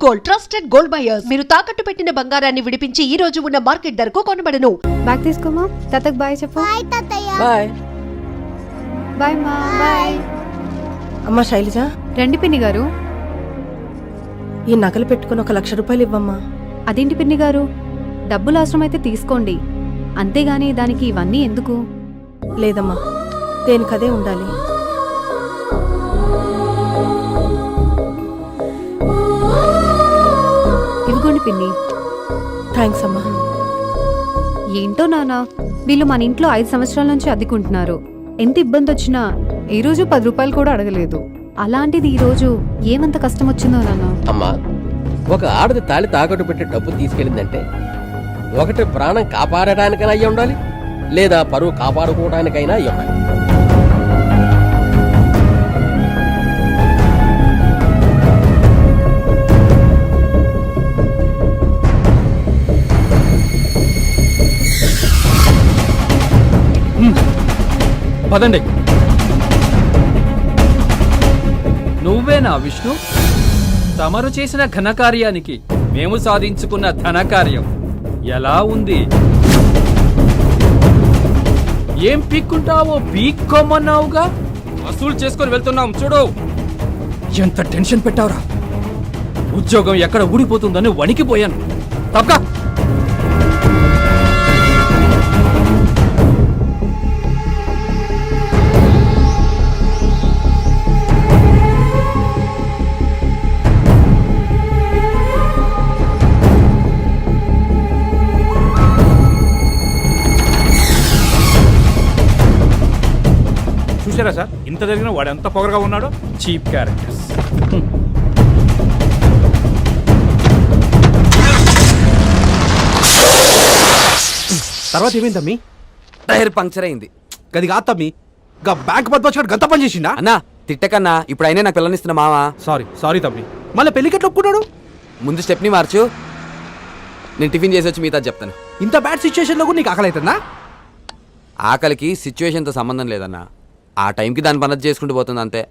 Gold, trusted gold buyers. మీరు తాకట్టు పెట్టిన బంగారాన్ని విడిపించి ఈ రోజు ఉన్న మార్కెట్ ధరకు కొనబడను. బ్యాగ్ తీసుకోమా. తాతకు బాయ్ చెప్పు. బాయ్ తాతయ్య. బాయ్ బాయ్ మా. బాయ్. అమ్మా శైలజ, రండి పిన్ని గారు. ఈ నగలు పెట్టుకుని 1 లక్ష రూపాయలు ఇవ్వమ్మా. అదేంటి పిన్ని గారు, డబ్బులు అవసరమైతే తీసుకోండి, అంతేగాని దానికి ఇవన్నీ ఎందుకు? లేదమ్మా, దేనికదే ఉండాలి. ఇదిగోండి పిన్ని. థ్యాంక్స్ అమ్మా. ఏంటో నానా, వీళ్ళు మన ఇంట్లో 5 సంవత్సరాల నుంచి అద్దెకుంటున్నారు. ఎంత ఇబ్బంది వచ్చినా ఈ రోజు 10 రూపాయలు కూడా అడగలేదు. అలాంటిది ఈ రోజు ఏమంత కష్టం వచ్చిందో నాన్న. అమ్మా, ఒక ఆడది తాళి తాకట్టు పెట్టి డబ్బు తీసుకెళ్ళిందంటే ఒకటి ప్రాణం కాపాడటానికైనా అయ్యి ఉండాలి, లేదా పరువు కాపాడుకోవడానికైనా అయ్యి ఉండాలి. పదండి. నువ్వేనా విష్ణు? తమరు చేసిన ఘనకార్యానికి మేము సాధించుకున్న ధనకార్యం ఎలా ఉంది? ఏం పీక్కుంటావో పీక్కోమన్నావుగా, వసూలు చేసుకొని వెళ్తున్నాం చూడు. ఎంత టెన్షన్ పెట్టావురా, ఉద్యోగం ఎక్కడ ఊడిపోతుందని వణికిపోయాను. తప్పక చూసారా సార్, ఇంత జరిగిన వాడు ఎంత పొగరగా ఉన్నాడో. Cheap characters. తర్వాత ఏమైంది తమ్మి? టైర్ పంక్చర్ అయింది. గది కాదు తమ్మి, గా బ్యాంక్ బద్మాష్ గంత పని చేసిండా? అన్నా తిట్టకన్నా, ఇప్పుడు అయినా నాకు పిల్లనిస్తున్నా మావా. సారీ తమ్మి. మళ్ళీ పెళ్లికెట్లు ఒప్పుకున్నాడు? ముందు స్టెప్ని మార్చు, నేను టిఫిన్ చేసి వచ్చి మిగతా చెప్తాను. ఇంత బ్యాడ్ సిచ్యువేషన్ లో కూడా నీకు ఆకలి అవుతుందా? ఆకలికి సిచ్యువేషన్తో సంబంధం లేదన్నా, ఆ టైంకి దాని పని చేసుకుంటూ పోతుంది అంతే.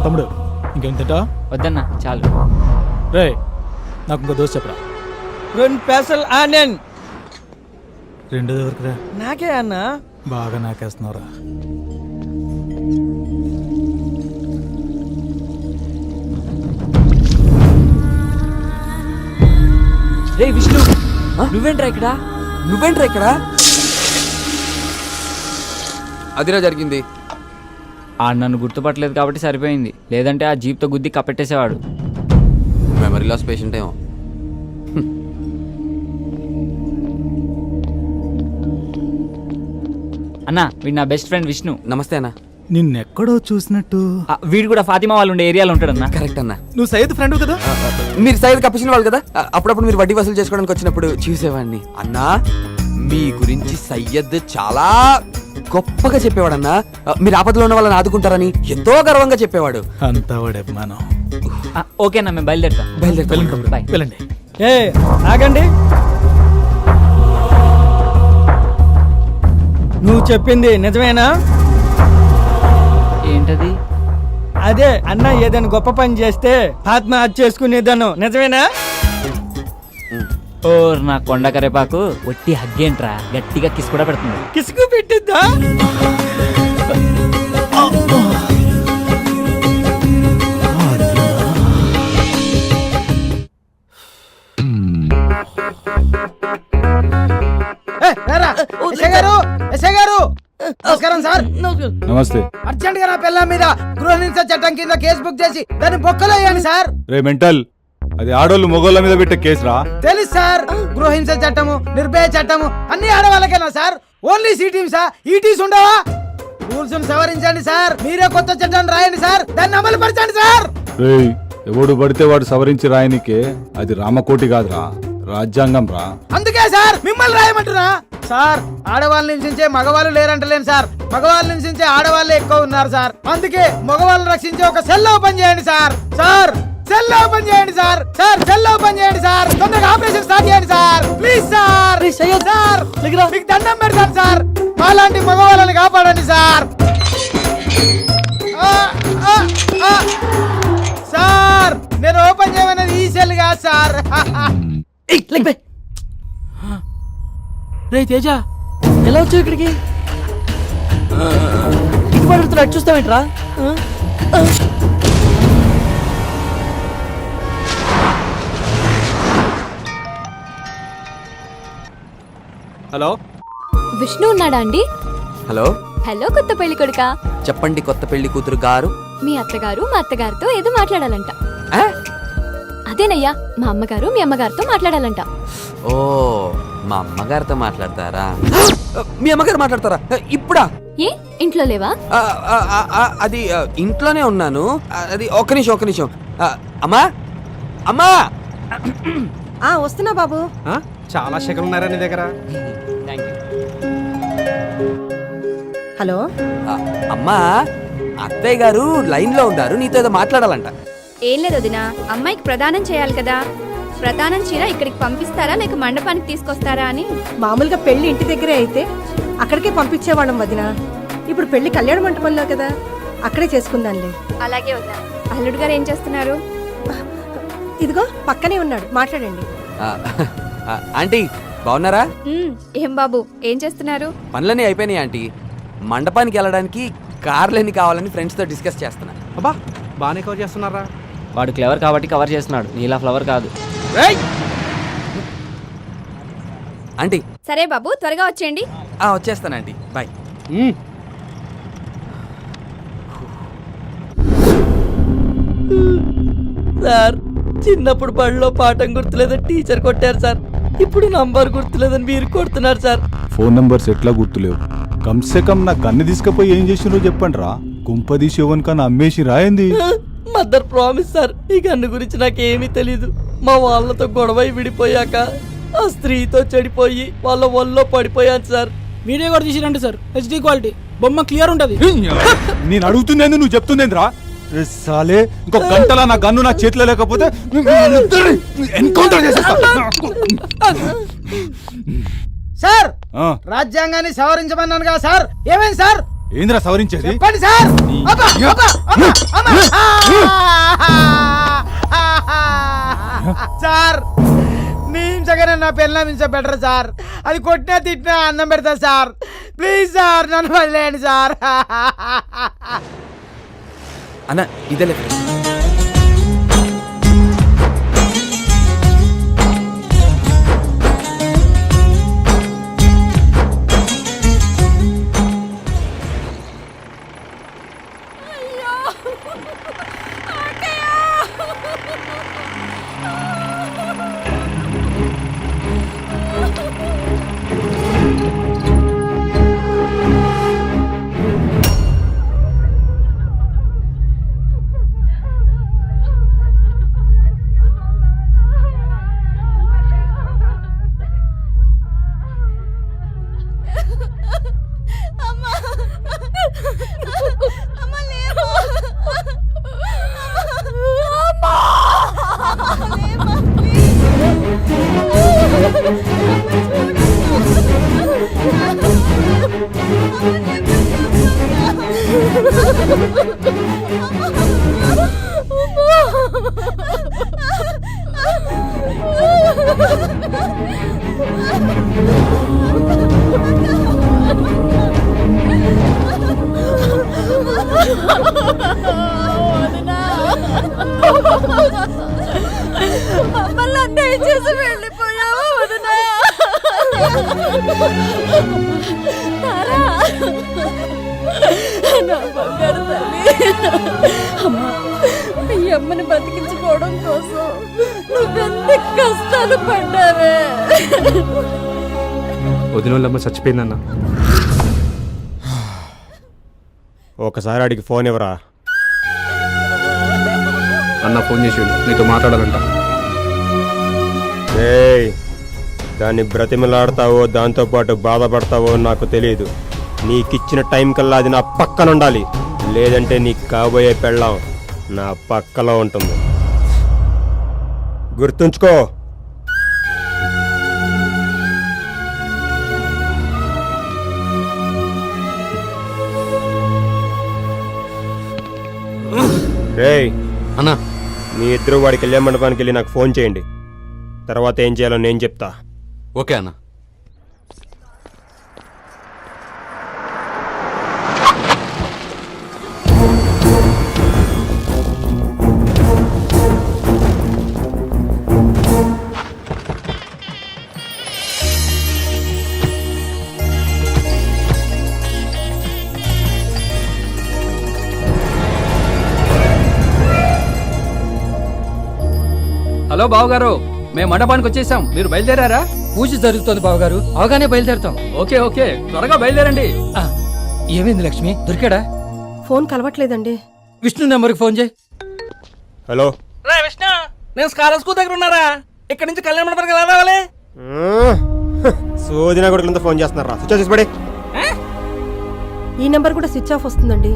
తమ్ముడు, ఇంకేం తింటా? వద్దన్నా చాలు. రే, నాకు ఇంకో దోశ చెప్పరా. 2 పెసలు ఆనియన్. 2 ఎవరికిరా? నాకే అన్న. బాగా నాకేస్తున్నావురా. రే విష్ణు, నువ్వేంట్రా ఇక్కడ? అదిరా జరిగింది. నన్ను గుర్తుపట్టలేదు కాబట్టి సరిపోయింది, లేదంటే ఆ జీప్తో గుద్ది కప్పెట్టేసేవాడు. మెమరీ లాస్ పేషెంట్ ఏమో. అన్నా, వీడు నా బెస్ట్ ఫ్రెండ్ విష్ణు. నమస్తే అన్న. నిన్నెక్కడో చూసినట్టు. వీడు కూడా ఫాతిమా వాళ్ళు ఉండే ఏరియాలో ఉంటాడన్నా. కరెక్ట్ అన్న. నువ్వు సయ్యద్ ఫ్రెండ్ కదా? మీరు సైడ్ కప్పించిన వాళ్ళు కదా, అప్పుడప్పుడు మీరు వడ్డీ వసూలు చేసుకోవడానికి వచ్చినప్పుడు చూసేవాడిని. అన్నా, మీ గురించి సయ్యద్ చాలా గొప్పగా చెప్పేవాడన్నా. మీరు ఆపదలో ఉన్న వాళ్ళని ఆదుకుంటారని ఎంతో గర్వంగా చెప్పేవాడు. అంతా వాడే అభిమానం. ఓకేనా, మేము బయలుదేరుతాం. బాయ్. వెళ్ళండి. ఆగండి. నువ్వు చెప్పింది నిజమేనా? ఏంటది? అదే అన్న ఏదైనా గొప్ప పని చేస్తే ఆత్మహత్య చేసుకునేదాను నిజమేనా? ఓర్ నా కొండ కరేపాకు, ఒట్టి హగ్గేంట్రా, గట్టిగా కిస్ కూడా పెడుతుంది. కిసుకు పెట్టిద్దా? నమస్కారం సార్. నమస్తే. అర్జెంట్ గా నా పిల్ల మీద గృహహింస చట్టం కింద కేసు బుక్ చేసి దాన్ని బొక్కలో వేయండి సార్. రే మెంటల్, అది ఆడోళ్ళు మొగోళ్ళ మీద పెట్టే కేసురా. తెలుసు సార్, గృహహింస చట్టము, నిర్భయ చట్టము అన్ని ఆడవాళ్ళకేనా సార్? ఓన్లీ సి టీమ్సా, ఈ టీమ్స్ ఉండవా? రూల్స్ సవరించండి సార్. మీరే కొత్త చట్టం రాయండి సార్, దాన్ని అమలు పరచండి సార్. రేయ్, ఎవడు పడితే వాడు సవరించి రాయనికే అది రామకోటి కాదురా, రాజ్యాంగం రా. అందుకే సార్ మిమ్మల్ని రాయమంటున్నా సార్. ఆడవాళ్ళు నివసించే మగవాళ్ళు లేరంటలేను సార్, మగవాళ్ళు నివసించే ఆడవాళ్ళే ఎక్కువ ఉన్నారు సార్. అందుకే మగవాళ్ళని రక్షించే ఒక సెల్ ఓపెన్ చేయండి సార్. సార్ సెల్ ఓపెన్ చేయండి సార్. సార్ సెల్ ఓపెన్ చేయండి సార్. తొందరగా ఆపరేషన్ స్టార్ట్ చేయండి సార్. Please sir. సార్ మీకు దండం పెడతాను సార్. మాలాంటి మగవాళ్ళని కాపాడండి సార్. సార్ నేను ఓపెన్ చేయమనేది ఈ సెల్ కాదు సార్. రే తేజ ఎలా వచ్చావు ఇక్కడికి? ఇటు పడుతున్నా చూస్తావేంట్రా? హలో విష్ణు ఉన్నాడా అండి? హలో, హలో కొత్త పెళ్లి కొడుకా. చెప్పండి కొత్త పెళ్లి కూతురు గారు. మీ అత్తగారు మా అత్తగారితో ఏదో మాట్లాడాలంట. ఆ? అదేనయ్యా, మా అమ్మగారు మీ అమ్మగారితో మాట్లాడాలంట. ఓ, మా అమ్మగారితో మాట్లాడతారా? మీ అమ్మగారు మాట్లాడతారా ఇప్పుడా? ఏ ఇంట్లో లేవా? అది ఇంట్లోనే ఉన్నాను. అది ఒక్క నిమిషం. అమ్మా అమ్మా. వస్తున్నా బాబు. చాలా శకలు ఉన్నారా నీ దగ్గర? హలో, అమ్మా, అత్తయ్య గారు లైన్ లో ఉన్నారు, నీతో ఏదో మాట్లాడాలంట. ఏం లేదు వదినా, అమ్మాయికి ప్రదానం చేయాలి కదా. ప్రదానం చీర ఇక్కడికి పంపిస్తారా లేక మండపానికి తీసుకొస్తారా అని. మామూలుగా పెళ్లి ఇంటి దగ్గరే అయితే అక్కడికే పంపించేవాళ్ళం వదినా. ఇప్పుడు పెళ్లి కళ్యాణ మంటపంలో కదా, అక్కడే చేసుకుందాంలే. అలాగే వదినా. అల్లుడు గారు ఏం చేస్తున్నారు? ఇదిగో పక్కనే ఉన్నాడు, మాట్లాడండి. ఆంటీ బాగున్నారా? ఏం బాబు ఏం చేస్తున్నారు? పనులన్నీ అయిపోయినాయి ఆంటీ. మండపానికి వెళ్ళడానికి కార్లన్నీ కావాలని ఫ్రెండ్స్ తో డిస్కస్ చేస్తున్నా. అబ్బా బాగానే కవర్ చేస్తున్నారా? వాడు క్లవర్ కాబట్టి కవర్ చేస్తున్నాడు, నీలా ఫ్లవర్ కాదు. ఆంటీ సరే బాబు త్వరగా వచ్చేయండి. వచ్చేస్తాను ఆంటీ, బాయ్. సార్ చిన్నప్పుడు బడిలో పాఠం గుర్తులేదని టీచర్ కొట్టారు సార్. ఇప్పుడు నంబర్ గుర్తులేదని మీరు కొడుతున్నారు సార్. ఫోన్ నంబర్స్ ఎట్లా గుర్తులేవు? కమ్సే కమ్ నా గన్ను తీసుకుపోయి ఏం చేసినో చెప్పండి రా. కుంపదీసి ఎవరికన్నా అమ్మేసి రాయింది. మదర్ ప్రామిస్ సార్, ఈ గన్ను గురించి నాకేమీ తెలీదు. మా వాళ్ళతో గొడవ విడిపోయాక ఆ స్త్రీతో చెడిపోయి వాళ్ళ ఒళ్ళో పడిపోయాను సార్. వీడియో కూడా తీసిరండి సార్. హెచ్డి క్వాలిటీ బొమ్మ క్లియర్ ఉంటది. నేను అడుగుతుందేంది, నువ్వు చెప్తుందేంద్రా? సాలే, ఇంకో గంటలా నా గన్ను నా చేతిలో లేకపోతే ఎన్కౌంటర్ చేసేస్తా. సార్ రాజ్యాంగాన్ని సవరించమన్నాను కదా సార్, ఏమైంది సార్? ఏంద్రా సవరించేది? చెప్పండి సార్. సార్ నీంచగానే నా పెళ్ళ బెటర్ సార్. అది కొట్టినా తిట్టినా అన్నం పెడతా సార్. ప్లీజ్ సార్ నన్ను వదిలేయండి సార్. అన్న ఇదేలే. ఈ అమ్మని బతికించుకోవడం కోసం నువ్వెంత కష్టాలు పడ్డావే. వదినోళ్ళమ్మ చచ్చిపోయిందన్న. ఒకసారి అడిగి ఫోన్ ఇవ్వరా. అన్న ఫోన్ చేసిండు, నీతో మాట్లాడాలంట. ఏయ్, దాన్ని బ్రతిమలాడతావో దాంతోపాటు బాధపడతావో నాకు తెలియదు. నీకిచ్చిన టైం కల్లా అది నా పక్కన ఉండాలి, లేదంటే నీ కాబోయే పెళ్ళాం నా పక్కలో ఉంటుంది. గుర్తుంచుకో. రేయ్ అన్నా మీ ఇద్దరు వాడి కళ్యాణ మండపానికి వెళ్ళి నాకు ఫోన్ చేయండి. తర్వాత ఏం చేయాలో నేను చెప్తా. ఓకే అన్నా. హలో బావగారు, మేము మండపానికి వచ్చేసాం. మీరు బయలుదేరారా? పూజ జరుగుతుంది బావగారు, అవగానే బయలుదేరుతాం. ఓకే ఓకే, త్వరగా బయలుదేరండి. ఏమైంది లక్ష్మి, దొరికాడా? ఫోన్ కలవట్లేదండి. విష్ణు నెంబర్కి ఫోన్ చేయి. హలో విష్ణు, నేను స్కాలర్ స్కూల్ దగ్గర ఉన్నారా? ఇక్కడ నుంచి కళ్యాణ మండపానికి ఎలా రావాలి? సోదినా కొడుకులంతా ఫోన్ చేస్తున్నారా? స్విచ్ ఆఫ్ చేసి పడే. ఈ నెంబర్ కూడా స్విచ్ ఆఫ్ వస్తుందండి.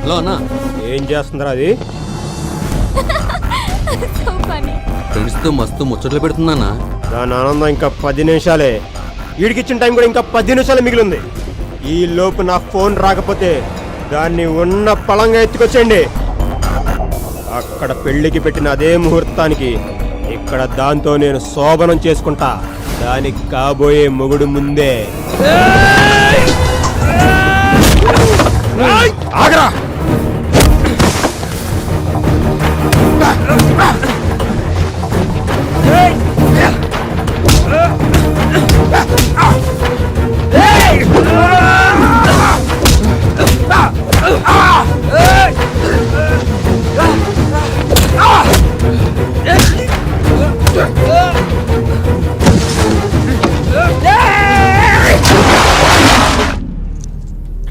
హలో అన్నా. ఏం చేస్తుందిరా అది? ఫ్రెండ్స్తో మస్తు ముచ్చట్లు పెడుతుందన్నా. దాని ఆనందం ఇంకా 10 నిమిషాలే. వీడికిచ్చిన టైం కూడా ఇంకా 10 నిమిషాలే మిగిలింది. ఈ లోపు నా ఫోన్ రాకపోతే దాన్ని ఉన్న పళంగా ఎత్తుకొచ్చేయండి. అక్కడ పెళ్లికి పెట్టిన అదే ముహూర్తానికి ఇక్కడ దాంతో నేను శోభనం చేసుకుంటా. దానికి కాబోయే మొగుడు ముందే. ఆగరా!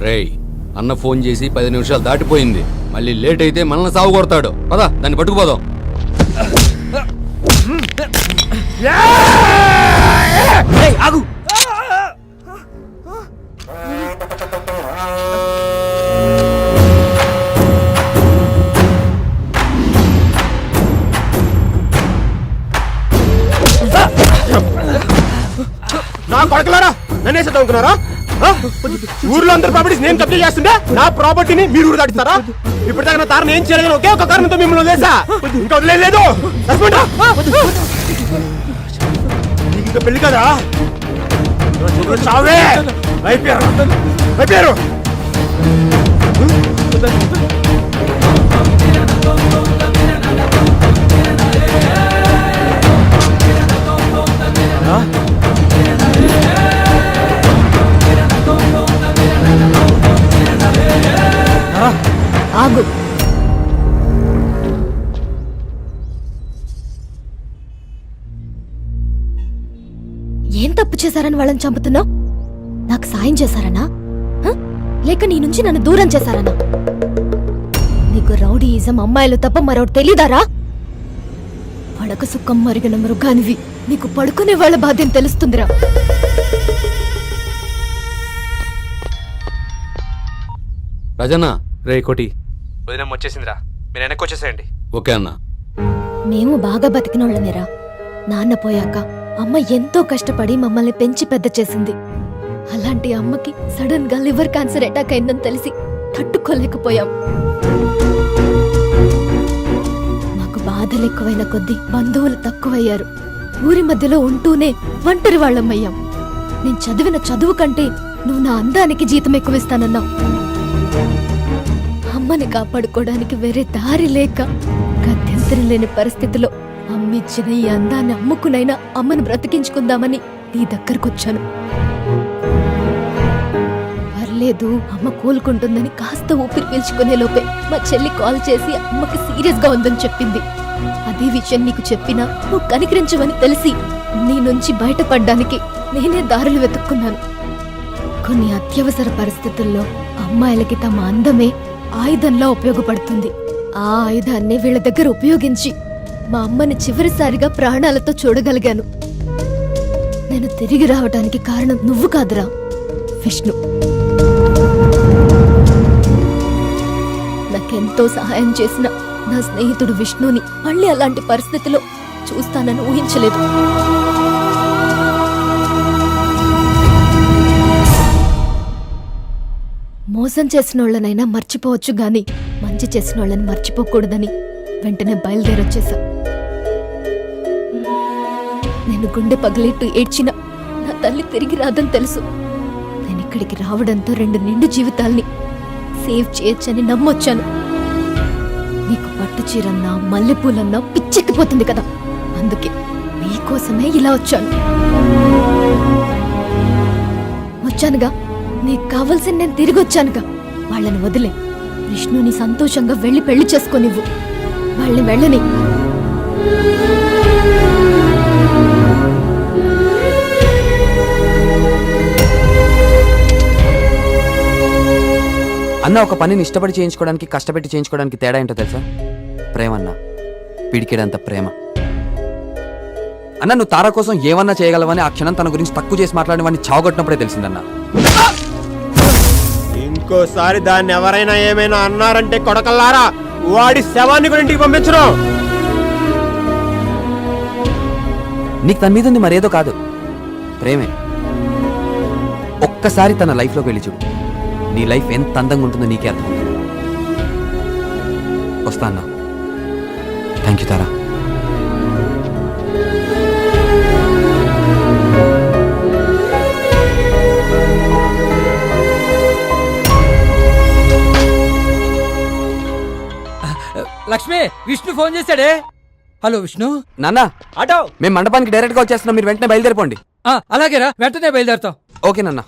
రేయ్, అన్న ఫోన్ చేసి 10 నిమిషాలు దాటిపోయింది. మళ్ళీ లేట్ అయితే మనల్ని సాగు కొడతాడు. పదా దాన్ని పట్టుకుపోదాం. ఆగు. నా కొడకలారా, నన్నే చదువుకున్నారా? ఊర్లో అందరు ప్రాపర్టీస్ నేను కబ్జా చేస్తుంటే నా ప్రాపర్టీని మీరు ఊరు దాటిస్తారా? ఇప్పుడు దాకా నా తారణ ఏం చేయలేదు. ఒకే ఒక కారణంతో మిమ్మల్ని వదిలేసా. ఇంకా వదిలేదు. ఇంకా పెళ్లి కదా, చావే అయిపోయారు. ఆగు. ఏం తప్పు చేశారని వాళ్ళని చంపుతున్నావు? నాకు సాయం చేశారనా, లేక నీ నుంచి నన్ను దూరం చేశారనా? నీకు రౌడీయిజం అమ్మాయిలు తప్ప మరొకటి తెలీదారా? పడక సుఖం మరిగిన మృగానివి. నీకు పడుకునే వాళ్ళ బాధ్యం తెలుస్తుందిరా. రాజన్న. రే కోటి, వదినం వచ్చేసిందిరా, మీరు వెనక్కి వచ్చేసేయండి. ఓకే అన్నా. మేము బాగా బతికినోళ్ళమేరా. నాన్న పోయాక అమ్మ ఎంతో కష్టపడి మమ్మల్ని పెంచి పెద్ద చేసింది. అలాంటి అమ్మకి సడన్ గా లివర్ క్యాన్సర్ అటాక్ అయిందని తెలిసి తట్టుకోలేకపోయాం. మాకు బాధలు ఎక్కువైన కొద్దీ బంధువులు తక్కువయ్యారు. ఊరి మధ్యలో ఉంటూనే ఒంటరి వాళ్ళమయ్యాం. నేను చదివిన చదువు కంటే నువ్వు నా అందానికి జీతం ఎక్కువిస్తానన్నావు. అమ్మని కాపాడుకోవడానికి వేరే దారి లేక గత్యంతరం లేని పరిస్థితిలో అమ్మిచ్చిన ఈ అందాన్ని అమ్ముకునైనా అమ్మను బ్రతికించుకుందామని నీ దగ్గరకొచ్చాను. పర్లేదు, అమ్మ కోలుకుంటుందని కాస్త ఊపిరి పీల్చుకునే లోపే మా చెల్లి కాల్ చేసి అమ్మకి సీరియస్ గా ఉందని చెప్పింది. అదే విషయం నీకు చెప్పినా నువ్వు కనికరించవని తెలిసి నీ నుంచి బయటపడ్డానికి నేనే దారులు వెతుక్కున్నాను. కొన్ని అత్యవసర పరిస్థితుల్లో అమ్మాయిలకి తమ అందమే ఆయుధంలా ఉపయోగపడుతుంది. ఆ ఆయుధాన్ని వీళ్ళ దగ్గర ఉపయోగించి మా అమ్మని చివరిసారిగా ప్రాణాలతో చూడగలిగాను. నేను తిరిగి రావడానికి కారణం నువ్వు కాదురా, విష్ణు. నాకెంతో సహాయం చేసిన నా స్నేహితుడు విష్ణుని మళ్ళీ అలాంటి పరిస్థితిలో చూస్తానని ఊహించలేదు. మోసం చేసిన వాళ్ళనైనా మర్చిపోవచ్చు గాని మంచి చేసిన వాళ్ళని మర్చిపోకూడదని వెంటనే బయలుదేరొచ్చేశా. నేను గుండె పగిలేట్టు ఏడ్చిన నా తల్లి తిరిగి రాదని తెలుసు. నేను ఇక్కడికి రావడంతో 2 నిండు జీవితాల్ని సేవ్ చేయొచ్చని నమ్మొచ్చాను. నీకు పట్టు చీరన్నా మల్లెపూలన్నా పిచ్చెక్కిపోతుంది కదా, అందుకే నీకోసమే ఇలా వచ్చానుగా. నీకు కావలసిన నేను తిరిగి వచ్చానుగా. వాళ్ళని వదిలే, విష్ణుని సంతోషంగా వెళ్ళి పెళ్లి చేసుకోనివ్వు. వాళ్ళని వెళ్ళని. అన్న, ఒక పనిని ఇష్టపడి చేయించుకోవడానికి కష్టపెట్టి చేయించుకోవడానికి తేడా ఏంటో తెలుసా? ప్రేమ అన్న, పిడికేడంత ప్రేమ. అన్న, నువ్వు తారా కోసం ఏమన్నా చేయగలవని ఆ క్షణం తన గురించి తక్కువ చేసి మాట్లాడిన వాడిని చావగొట్టినప్పుడే తెలిసిందన్న. ఇంకోసారి దాన్ని ఎవరైనా ఏమైనా అన్నారంటే కొడకల్లారా వాడి శవాన్ని కూడా ఇంటికి పంపించను. నీకు తన మీద ఉంది మరేదో కాదు, ప్రేమే. ఒక్కసారి తన లైఫ్లోకి వెళ్ళి చూడు, నీ లైఫ్ ఎంత అందంగా ఉంటుందో నీకే అర్థమవుతుంది. వస్తా అన్నా. Thank you Tara. Lakshmi, Vishnu phone చేశాడే. హలో విష్ణు. నాన్న, ఆటో మేము మండపానికి డైరెక్ట్ గా వచ్చేస్తున్నాం, మీరు వెంటనే బయలుదేరిపోండి. అలాగేరా, వెంటనే బయలుదేరుతాం. ఓకే నాన్న.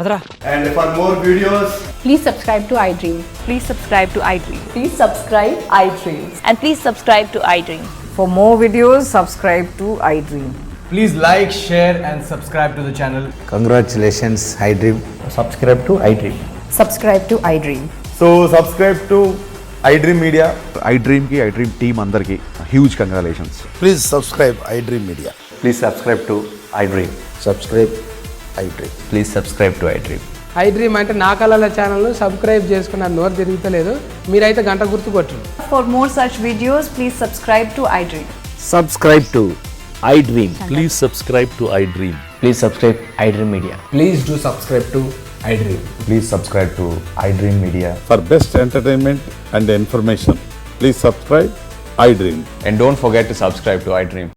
అదరా. And for more videos, please subscribe to iDream. Please subscribe to iDream. Please subscribe iDream. And please subscribe to iDream. For more videos, subscribe to iDream. Please like, share and subscribe to the channel. Congratulations, iDream. Subscribe to iDream. Subscribe to iDream. So subscribe to iDream media. iDream కి iDream team అందరికి huge congratulations. Please subscribe iDream Media. Please subscribe to iDream. Subscribe iDream. Please subscribe to iDream. iDream అంటే నా కళల channel subscribe చేసుకున్న నోరు తిరుగుతలేదు. మీరైతే గంట గుర్తు కొట్టండి. For more such videos, please subscribe to iDream. Subscribe to iDream. Please subscribe to iDream. Please subscribe iDream media. Please do subscribe to iDream. Please subscribe to iDream Media. For best entertainment and information, please subscribe iDream. And don't forget to subscribe to iDream.